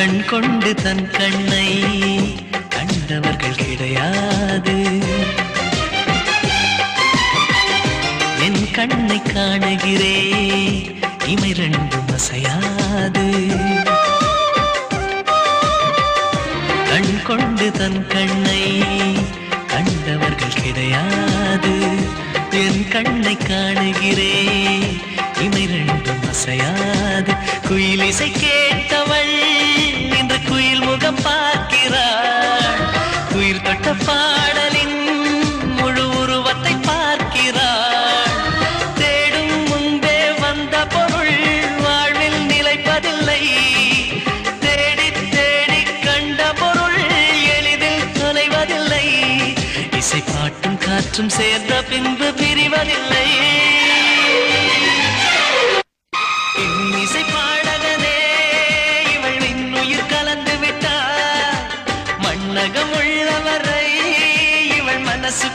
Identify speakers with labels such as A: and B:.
A: கண் கொண்டு தன் கண்ணை கண்டவர்கள் கிடையாது. என் கண்ணை காணுகிறே இமை ரெண்டும் அசையாது. கண் கொண்டு தன் கண்ணை கண்டவர்கள் கிடையாது. என் கண்ணை காணுகிறே இமை ரெண்டும் அசையாது. குயில் இசை கேட்டவள் இன்று குயில் முகம் பார்க்கிறாள். குயில் தொட்ட பாடலின் முழு உருவத்தை பார்க்கிறாள். தேடும் முன்பே வந்த பொருள் வாழ்வில் நிலைப்பதில்லை. தேடி தேடி கண்ட பொருள் எளிதில் தொலைவதில்லை. இசை பாட்டும் காற்றும் சேர்ந்த பின்பு பிரிவதில்லை. இசை பாடகனே இவள் இன்னுயிர் கலந்து விட்டார். மண்ணகம் உள்ளவரை இவள் மனசு